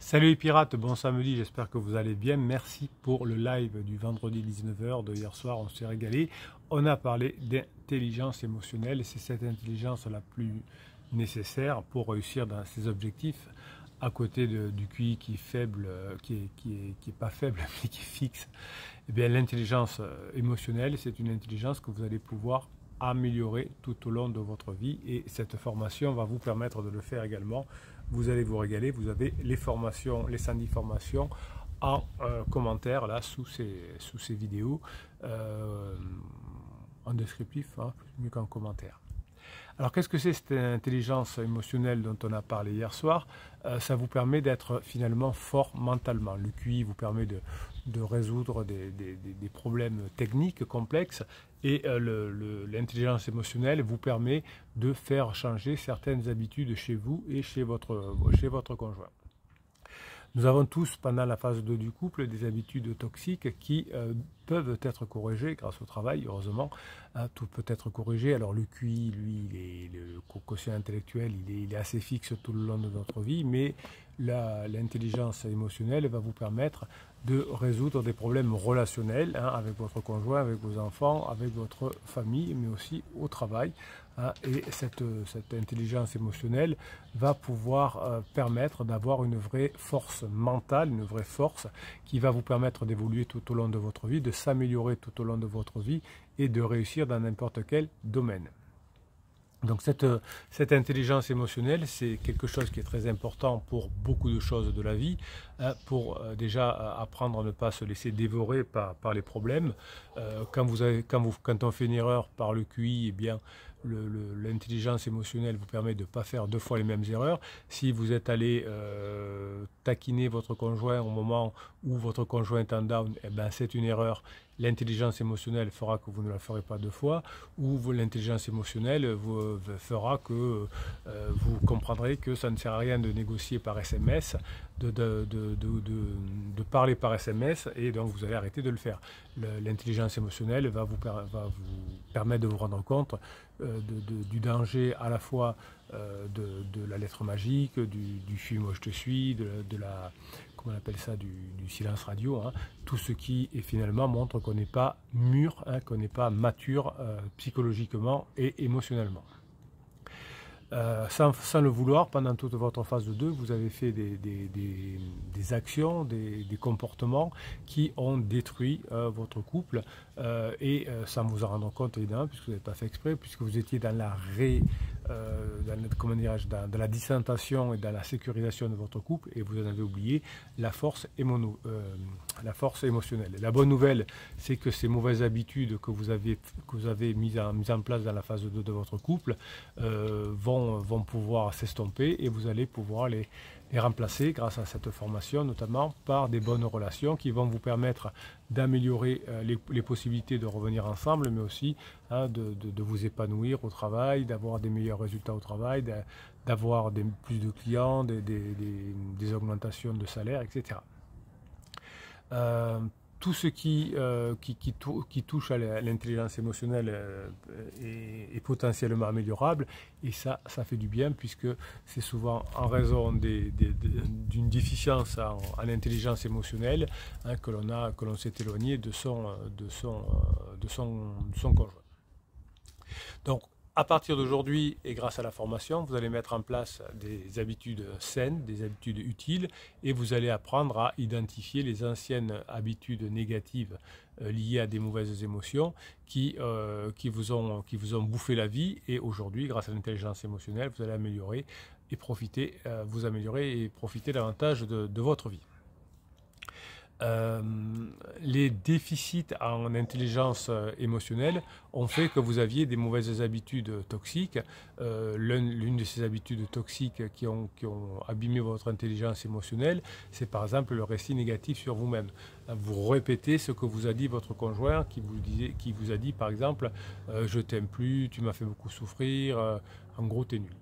Salut les pirates, bon samedi, j'espère que vous allez bien. Merci pour le live du vendredi 19h de hier soir, on s'est régalé. On a parlé d'intelligence émotionnelle et c'est cette intelligence la plus nécessaire pour réussir dans ses objectifs, à côté du QI qui est faible, qui est pas faible, mais qui est fixe. Eh bien, l'intelligence émotionnelle, c'est une intelligence que vous allez pouvoir améliorer tout au long de votre vie et cette formation va vous permettre de le faire également. Vous allez vous régaler, vous avez les formations, les 110 formations en commentaire là sous ces vidéos, en descriptif, hein, mieux qu'en commentaire. Alors qu'est-ce que c'est cette intelligence émotionnelle dont on a parlé hier soir? Ça vous permet d'être finalement fort mentalement. Le QI vous permet de résoudre des problèmes techniques complexes et l'intelligence émotionnelle vous permet de faire changer certaines habitudes chez vous et chez votre conjoint. Nous avons tous, pendant la phase 2 du couple, des habitudes toxiques qui peuvent être corrigées grâce au travail, heureusement. Tout peut être corrigé. Alors le QI, lui, le quotient intellectuel, il est assez fixe tout le long de notre vie, mais l'intelligence émotionnelle va vous permettre de résoudre des problèmes relationnels avec votre conjoint, avec vos enfants, avec votre famille, mais aussi au travail. Et cette intelligence émotionnelle va pouvoir permettre d'avoir une vraie force mentale, une vraie force qui va vous permettre d'évoluer tout au long de votre vie, de s'améliorer tout au long de votre vie et de réussir dans n'importe quel domaine. Donc cette intelligence émotionnelle, c'est quelque chose qui est très important pour beaucoup de choses de la vie, pour déjà apprendre à ne pas se laisser dévorer par les problèmes. Quand on fait une erreur par le QI, eh bien l'intelligence émotionnelle vous permet de ne pas faire deux fois les mêmes erreurs. Si vous êtes allé taquiner votre conjoint au moment où votre conjoint est en down, eh ben c'est une erreur. L'intelligence émotionnelle fera que vous ne la ferez pas deux fois, ou l'intelligence émotionnelle fera que vous comprendrez que ça ne sert à rien de négocier par SMS, de parler par SMS, et donc vous allez arrêter de le faire. L'intelligence émotionnelle va vous permettre de vous rendre compte du danger à la fois de la lettre magique, du film Je te suis, comment on appelle ça, du silence radio, hein. Tout ce qui finalement montre qu'on n'est pas mûr, qu'on n'est pas mature psychologiquement et émotionnellement. Sans le vouloir, pendant toute votre phase de 2, vous avez fait des actions, des comportements qui ont détruit votre couple sans vous en rendre compte évidemment, puisque vous n'avez pas fait exprès, puisque vous étiez dans dans la dissentation et dans la sécurisation de votre couple et vous en avez oublié la force émotionnelle. La bonne nouvelle, c'est que ces mauvaises habitudes que vous avez mises en place dans la phase 2 de votre couple vont pouvoir s'estomper et vous allez pouvoir les remplacer grâce à cette formation, notamment par des bonnes relations qui vont vous permettre d'améliorer les possibilités de revenir ensemble, mais aussi de vous épanouir au travail, d'avoir des meilleurs résultats au travail, d'avoir plus de clients, des augmentations de salaire, etc. Tout ce qui touche à l'intelligence émotionnelle est potentiellement améliorable et ça fait du bien puisque c'est souvent en raison d'une déficience en intelligence émotionnelle que l'on s'est éloigné de son conjoint. Donc, à partir d'aujourd'hui et grâce à la formation, vous allez mettre en place des habitudes saines, des habitudes utiles et vous allez apprendre à identifier les anciennes habitudes négatives liées à des mauvaises émotions qui vous ont bouffé la vie et aujourd'hui, grâce à l'intelligence émotionnelle, vous allez améliorer et profiter davantage de votre vie. Les déficits en intelligence émotionnelle ont fait que vous aviez des mauvaises habitudes toxiques. L'une de ces habitudes toxiques qui ont abîmé votre intelligence émotionnelle, c'est par exemple le récit négatif sur vous-même. Vous répétez ce que vous a dit votre conjoint qui vous a dit par exemple « je t'aime plus, tu m'as fait beaucoup souffrir, en gros t'es nul ».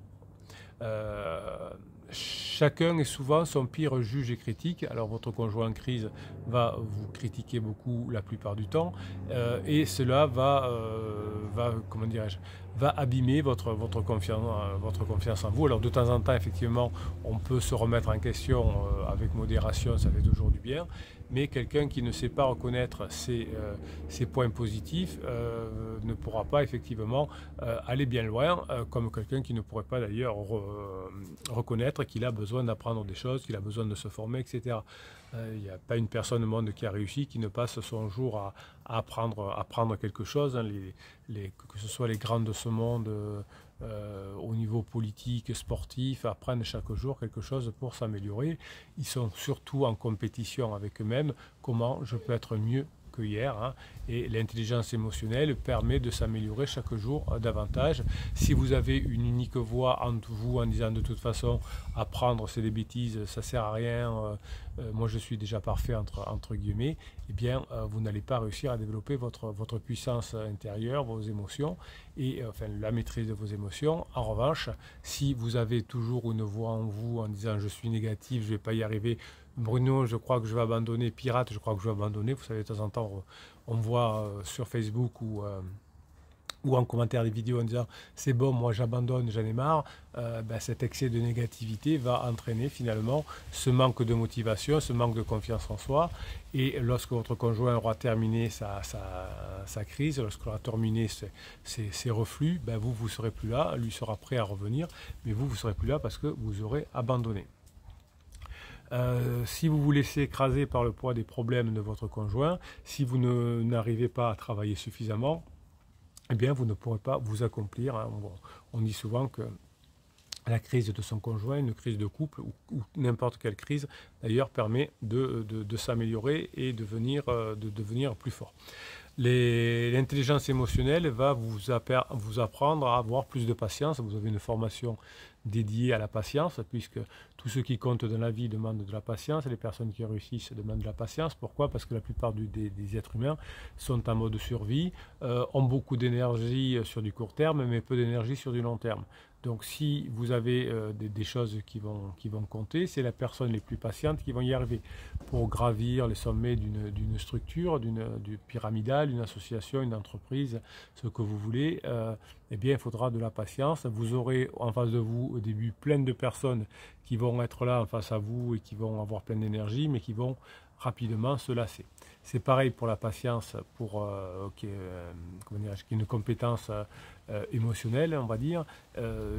Chacun est souvent son pire juge et critique. Alors votre conjoint en crise va vous critiquer beaucoup la plupart du temps et cela va va abîmer votre confiance en vous. Alors de temps en temps, effectivement, on peut se remettre en question avec modération, ça fait toujours du bien, mais quelqu'un qui ne sait pas reconnaître ses points positifs ne pourra pas effectivement aller bien loin, comme quelqu'un qui ne pourrait pas d'ailleurs reconnaître qu'il a besoin d'apprendre des choses, qu'il a besoin de se former, etc. Il n'y a pas une personne au monde qui a réussi qui ne passe son jour à apprendre quelque chose, hein. Que ce soit les grands de ce monde au niveau politique, sportif, apprennent chaque jour quelque chose pour s'améliorer. Ils sont surtout en compétition avec eux-mêmes. Comment je peux être mieux que hier, hein, et l'intelligence émotionnelle permet de s'améliorer chaque jour davantage. Si vous avez une unique voix entre vous en disant de toute façon apprendre c'est des bêtises, ça sert à rien, moi je suis déjà parfait entre guillemets, eh bien vous n'allez pas réussir à développer votre puissance intérieure, vos émotions et enfin la maîtrise de vos émotions. En revanche, si vous avez toujours une voix en vous en disant je suis négatif, je ne vais pas y arriver, Bruno, je crois que je vais abandonner, Pirate, je crois que je vais abandonner. Vous savez, de temps en temps, on voit sur Facebook ou en commentaire des vidéos en disant c'est bon, moi j'abandonne, j'en ai marre. Cet excès de négativité va entraîner finalement ce manque de motivation, ce manque de confiance en soi. Et lorsque votre conjoint aura terminé sa crise, lorsqu'il aura terminé ses reflux, vous ne serez plus là, lui sera prêt à revenir, mais vous ne serez plus là parce que vous aurez abandonné. Si vous vous laissez écraser par le poids des problèmes de votre conjoint, si vous n'arrivez pas à travailler suffisamment, eh bien vous ne pourrez pas vous accomplir, hein. On dit souvent que la crise de son conjoint, une crise de couple ou n'importe quelle crise d'ailleurs permet de s'améliorer et de devenir plus fort. L'intelligence émotionnelle va vous apprendre à avoir plus de patience. Vous avez une formation dédiée à la patience, puisque tout ce qui compte dans la vie demande de la patience. Les personnes qui réussissent demandent de la patience. Pourquoi? Parce que la plupart des êtres humains sont en mode survie, ont beaucoup d'énergie sur du court terme, mais peu d'énergie sur du long terme. Donc si vous avez des choses qui vont compter, c'est les personnes les plus patientes qui vont y arriver. Pour gravir les sommets d'une structure, du pyramidal, d'une association, une entreprise, ce que vous voulez, eh bien il faudra de la patience. Vous aurez en face de vous au début plein de personnes qui vont être là en face à vous et qui vont avoir plein d'énergie, mais qui vont rapidement se lasser. C'est pareil pour la patience, qui est une compétence émotionnelle, on va dire.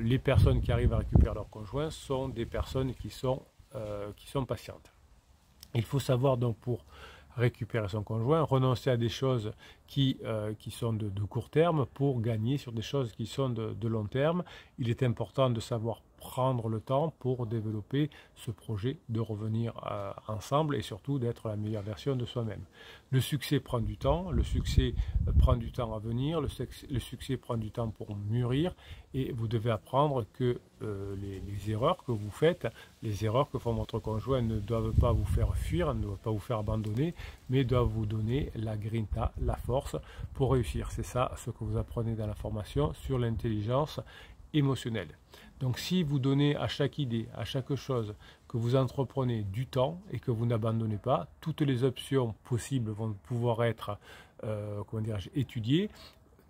Les personnes qui arrivent à récupérer leur conjoint sont des personnes qui sont patientes. Il faut savoir donc pour récupérer son conjoint, renoncer à des choses qui sont de court terme pour gagner sur des choses qui sont de long terme. Il est important de savoir prendre le temps pour développer ce projet de revenir ensemble et surtout d'être la meilleure version de soi-même. Le succès prend du temps, le succès prend du temps à venir, le succès prend du temps pour mûrir et vous devez apprendre que les erreurs que vous faites, les erreurs que font votre conjoint ne doivent pas vous faire fuir, ne doivent pas vous faire abandonner, mais doivent vous donner la grinta, la force pour réussir. C'est ça ce que vous apprenez dans la formation sur l'intelligence émotionnelle. Donc si vous donnez à chaque idée, à chaque chose que vous entreprenez du temps et que vous n'abandonnez pas, toutes les options possibles vont pouvoir être étudiées,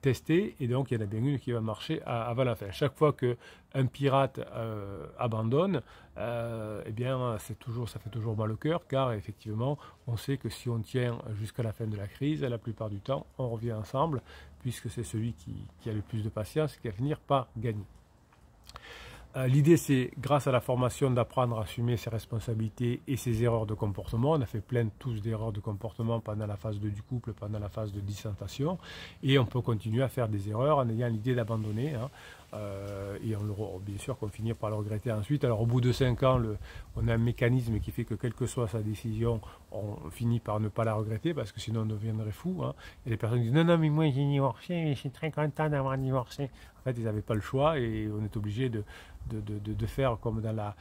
testées, et donc il y en a bien une qui va marcher avant la fin. Chaque fois qu'un pirate abandonne, eh bien ça fait toujours mal au cœur, car effectivement on sait que si on tient jusqu'à la fin de la crise, la plupart du temps on revient ensemble, puisque c'est celui qui a le plus de patience qui va finir par gagner. L'idée, c'est, grâce à la formation, d'apprendre à assumer ses responsabilités et ses erreurs de comportement. On a fait plein tous d'erreurs de comportement pendant la phase 2 du couple, pendant la phase de dissentation. Et on peut continuer à faire des erreurs en ayant l'idée d'abandonner. Hein. Et bien sûr qu'on finit par le regretter ensuite. Alors au bout de 5 ans, on a un mécanisme qui fait que quelle que soit sa décision, on finit par ne pas la regretter parce que sinon on deviendrait fou. Hein. Et les personnes disent non, mais moi j'ai divorcé, et je suis très content d'avoir divorcé. En fait, ils n'avaient pas le choix et on est obligé de faire comme dans la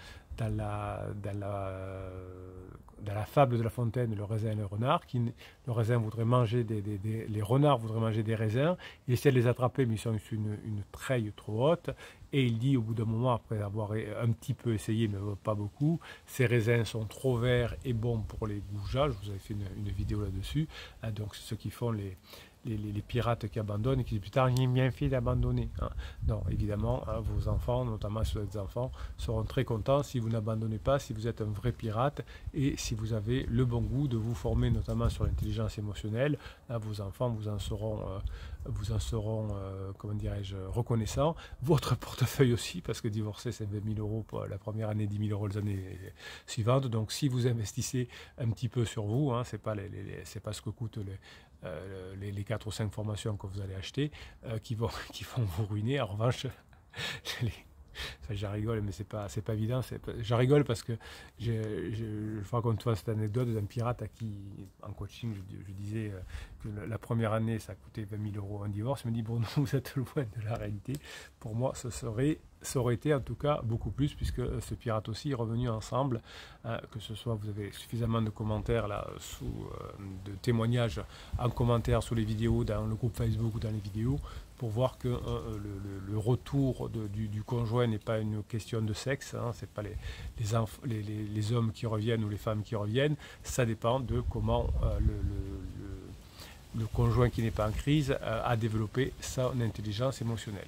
fable de La Fontaine, le raisin et le renard. Le raisin voudrait manger les renards voudraient manger des raisins. Il essaie de les attraper, mais ils sont sur une treille trop haute. Et il dit au bout d'un moment, après avoir un petit peu essayé, mais pas beaucoup, ces raisins sont trop verts et bons pour les goujats. Je vous avais fait une vidéo là-dessus. Donc c'est ce qui font les les pirates qui abandonnent et qui disent putain, j'ai bien fait d'abandonner. Hein. Non, évidemment, hein, vos enfants, notamment si vous êtes des enfants, seront très contents si vous n'abandonnez pas, si vous êtes un vrai pirate et si vous avez le bon goût de vous former notamment sur l'intelligence émotionnelle. Là, vos enfants vous en seront comment dirais-je, reconnaissants. Votre portefeuille aussi, parce que divorcer, c'est 20 000 euros pour la première année, 10 000 euros les années suivantes. Donc, si vous investissez un petit peu sur vous, hein, c'est pas ce que coûtent les 4 ou 5 formations que vous allez acheter qui vont vous ruiner. En revanche, j'en rigole, mais c'est pas évident. J'en rigole parce que je vous raconte cette anecdote d'un pirate à qui, en coaching, je disais que la première année, ça coûtait 20 000 euros un divorce. Il me dit, bon, non, vous êtes loin de la réalité. Pour moi, ça aurait été en tout cas beaucoup plus, puisque ce pirate aussi est revenu ensemble, que ce soit, vous avez suffisamment de commentaires là, de témoignages en commentaire sous les vidéos, dans le groupe Facebook ou dans les vidéos, pour voir que le retour du conjoint n'est pas une question de sexe, hein, c'est pas les hommes qui reviennent ou les femmes qui reviennent, ça dépend de comment le conjoint qui n'est pas en crise a développé son intelligence émotionnelle.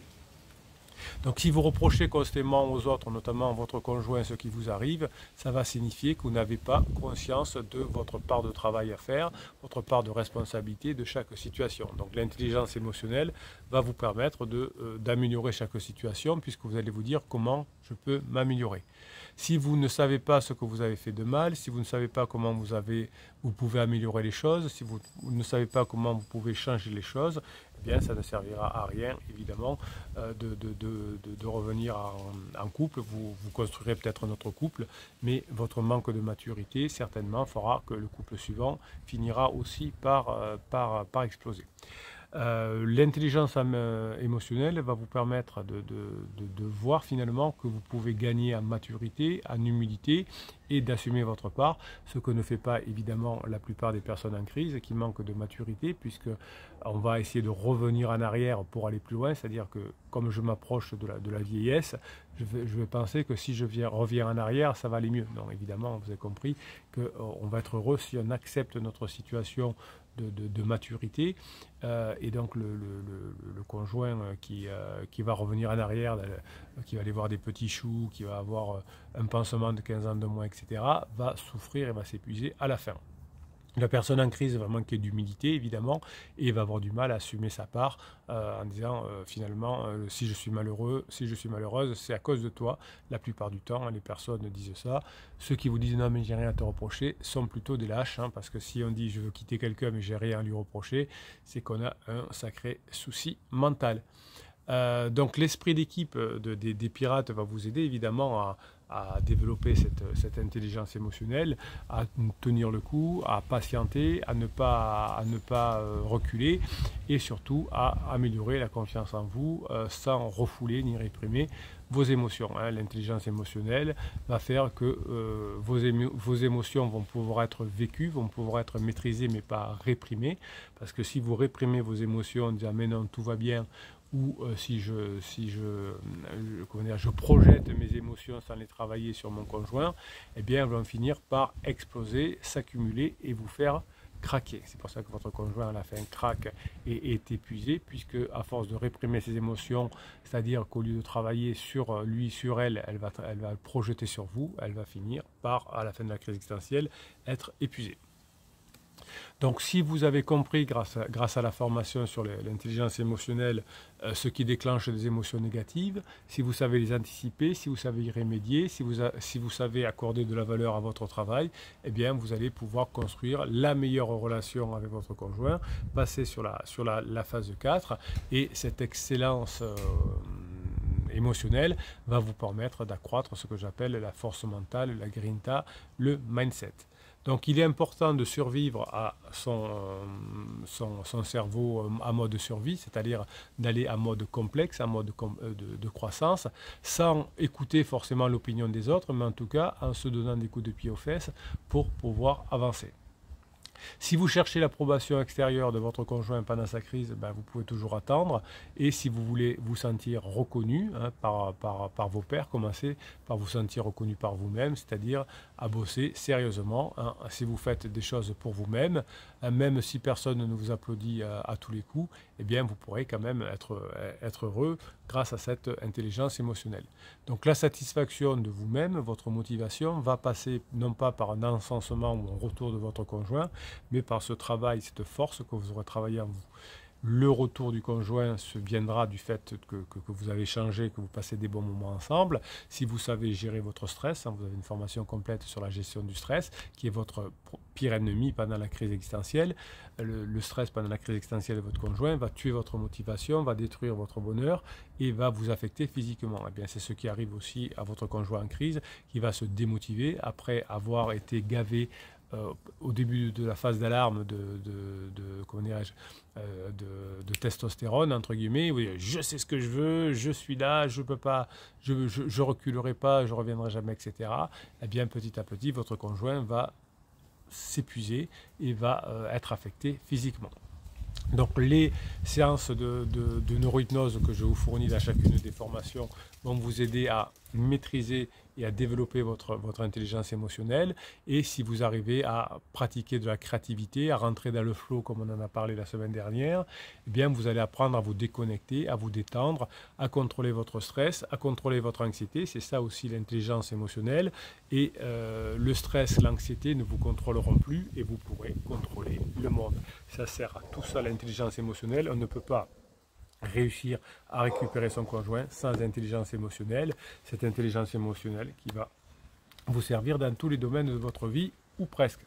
Donc si vous reprochez constamment aux autres, notamment à votre conjoint, ce qui vous arrive, ça va signifier que vous n'avez pas conscience de votre part de travail à faire, votre part de responsabilité de chaque situation. Donc l'intelligence émotionnelle va vous permettre d'améliorer chaque situation, puisque vous allez vous dire comment je peux m'améliorer. Si vous ne savez pas ce que vous avez fait de mal, si vous ne savez pas comment vous pouvez améliorer les choses, si vous ne savez pas comment vous pouvez changer les choses, eh bien ça ne servira à rien, évidemment, de revenir en couple. Vous construirez peut-être un autre couple, mais votre manque de maturité, certainement, fera que le couple suivant finira aussi par exploser. L'intelligence émotionnelle va vous permettre de voir finalement que vous pouvez gagner en maturité, en humilité et d'assumer votre part, ce que ne fait pas évidemment la plupart des personnes en crise qui manquent de maturité, puisque on va essayer de revenir en arrière pour aller plus loin, c'est-à-dire que comme je m'approche de la vieillesse, je vais penser que si je reviens en arrière, ça va aller mieux. Non, évidemment, vous avez compris qu'on va être heureux si on accepte notre situation de maturité, et donc le conjoint qui va revenir en arrière, qui va aller voir des petits choux, qui va avoir un pansement de 15 ans de moins, etc., va souffrir et va s'épuiser à la fin. La personne en crise va manquer d'humilité, évidemment, et va avoir du mal à assumer sa part en disant finalement, si je suis malheureux, si je suis malheureuse, c'est à cause de toi. La plupart du temps, les personnes disent ça. Ceux qui vous disent non, mais j'ai rien à te reprocher, sont plutôt des lâches, hein, parce que si on dit je veux quitter quelqu'un, mais j'ai rien à lui reprocher, c'est qu'on a un sacré souci mental. Donc l'esprit d'équipe des pirates va vous aider évidemment à développer cette intelligence émotionnelle, à tenir le coup, à patienter, à ne pas reculer et surtout à améliorer la confiance en vous sans refouler ni réprimer vos émotions. Hein. L'intelligence émotionnelle va faire que vos émotions vont pouvoir être vécues, vont pouvoir être maîtrisées mais pas réprimées, parce que si vous réprimez vos émotions en disant mais non tout va bien, ou si je projette mes émotions sans les travailler sur mon conjoint, eh bien elles vont finir par exploser, s'accumuler et vous faire craquer. C'est pour ça que votre conjoint à la fin craque et est épuisé, puisque à force de réprimer ses émotions, c'est-à-dire qu'au lieu de travailler sur lui, sur elle, elle va projeter sur vous, elle va finir par, à la fin de la crise existentielle, être épuisée. Donc si vous avez compris grâce à la formation sur l'intelligence émotionnelle ce qui déclenche des émotions négatives, si vous savez les anticiper, si vous savez y remédier, si vous savez accorder de la valeur à votre travail, eh bien vous allez pouvoir construire la meilleure relation avec votre conjoint, passer sur la phase 4 et cette excellence émotionnelle va vous permettre d'accroître ce que j'appelle la force mentale, la grinta, le mindset. Donc il est important de survivre à son cerveau en mode survie, c'est-à-dire d'aller en mode complexe, en mode de croissance, sans écouter forcément l'opinion des autres, mais en tout cas en se donnant des coups de pied aux fesses pour pouvoir avancer. Si vous cherchez l'approbation extérieure de votre conjoint pendant sa crise, ben, vous pouvez toujours attendre. Et si vous voulez vous sentir reconnu par vos pairs, commencez par vous sentir reconnu par vous-même, c'est-à-dire à bosser sérieusement. Si vous faites des choses pour vous-même, même si personne ne vous applaudit à tous les coups, eh bien vous pourrez quand même être heureux grâce à cette intelligence émotionnelle. Donc la satisfaction de vous-même, votre motivation, va passer non pas par un encensement ou un retour de votre conjoint, mais par ce travail, cette force que vous aurez travaillé en vous. Le retour du conjoint se viendra du fait que vous avez changé, que vous passez des bons moments ensemble. Si vous savez gérer votre stress, vous avez une formation complète sur la gestion du stress, qui est votre pire ennemi pendant la crise existentielle. Le stress pendant la crise existentielle de votre conjoint va tuer votre motivation, va détruire votre bonheur et va vous affecter physiquement. Et bien, c'est ce qui arrive aussi à votre conjoint en crise, qui va se démotiver après avoir été gavé au début de la phase d'alarme comment dirais-je, de testostérone, entre guillemets. Oui, je sais ce que je veux, je suis là, je peux pas, je reculerai pas, je reviendrai jamais, etc. Eh bien, petit à petit, votre conjoint va s'épuiser et va être affecté physiquement. Donc les séances de neurohypnose que je vous fournis dans chacune des formations vont vous aider à maîtriser et à développer votre intelligence émotionnelle. Et si vous arrivez à pratiquer de la créativité, à rentrer dans le flow comme on en a parlé la semaine dernière, eh bien vous allez apprendre à vous déconnecter, à vous détendre, à contrôler votre stress, à contrôler votre anxiété. C'est ça aussi l'intelligence émotionnelle. Et le stress, l'anxiété ne vous contrôleront plus et vous pourrez contrôler le monde. Ça sert à tout ça, l'intelligence émotionnelle. On ne peut pas réussir à récupérer son conjoint sans intelligence émotionnelle. Cette intelligence émotionnelle qui va vous servir dans tous les domaines de votre vie, ou presque.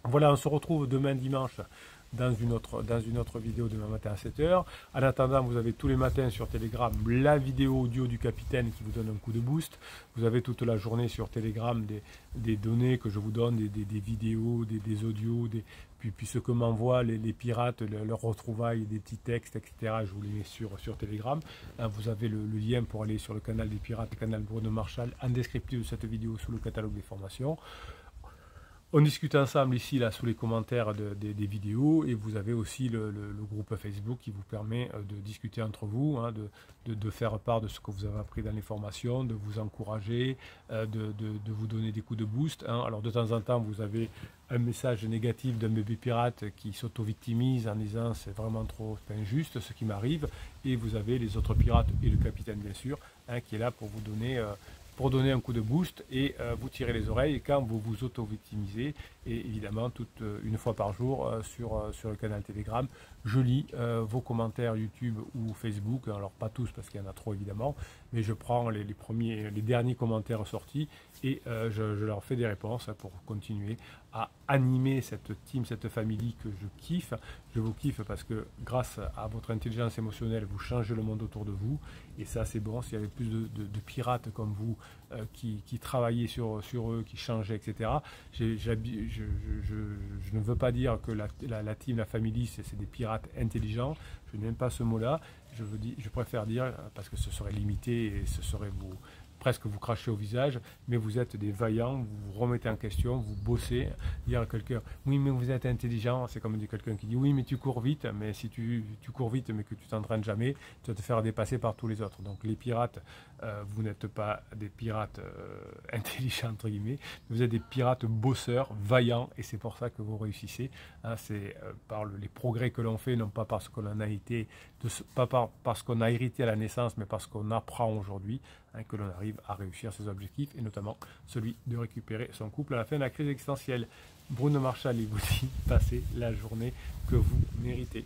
Voilà, on se retrouve demain dimanche dans une autre vidéo demain matin à 7 h. En attendant, vous avez tous les matins sur Telegram la vidéo audio du capitaine qui vous donne un coup de boost. Vous avez toute la journée sur Telegram des données que je vous donne, des vidéos, des audios, puis ce que m'envoient les pirates, leurs retrouvailles, des petits textes, etc. Je vous les mets sur Telegram. Vous avez le lien pour aller sur le canal des pirates, le canal Bruno Marshall, en descriptif de cette vidéo sous le catalogue des formations. On discute ensemble ici, là, sous les commentaires des vidéos, et vous avez aussi le groupe Facebook qui vous permet de discuter entre vous, de faire part de ce que vous avez appris dans les formations, de vous encourager, de vous donner des coups de boost. Alors de temps en temps, vous avez un message négatif d'un bébé pirate qui s'auto-victimise en disant c'est vraiment trop injuste ce qui m'arrive, et vous avez les autres pirates et le capitaine bien sûr, qui est là pour vous donner un coup de boost et vous tirer les oreilles quand vous vous auto-victimisez. Et évidemment, une fois par jour sur le canal Telegram, je lis vos commentaires YouTube ou Facebook. Alors pas tous parce qu'il y en a trop évidemment, mais je prends les derniers commentaires sortis et je leur fais des réponses pour continuer à animer cette team, cette famille que je kiffe. Je vous kiffe parce que grâce à votre intelligence émotionnelle, vous changez le monde autour de vous. Et ça, c'est bon. S'il y avait plus de pirates comme vous qui travaillaient sur eux, qui changeaient, etc. Je ne veux pas dire que la team, la famille, c'est des pirates intelligents. Je n'aime pas ce mot-là. Je préfère dire, parce que ce serait limité et ce serait presque vous cracher au visage, mais vous êtes des vaillants, vous vous remettez en question, vous bossez. Dire à quelqu'un, oui mais vous êtes intelligent, c'est comme quelqu'un qui dit, oui mais tu cours vite, mais si tu cours vite mais que tu t'entraînes jamais, tu vas te faire dépasser par tous les autres. Donc les pirates, vous n'êtes pas des pirates intelligents entre guillemets, vous êtes des pirates bosseurs, vaillants, et c'est pour ça que vous réussissez. C'est par les progrès que l'on fait, non pas parce qu'on en a été, parce qu'on a hérité à la naissance, mais parce qu'on apprend aujourd'hui, que l'on arrive à réussir ses objectifs, et notamment celui de récupérer son couple à la fin de la crise existentielle. Bruno Marshall, il vous dit, passez la journée que vous méritez.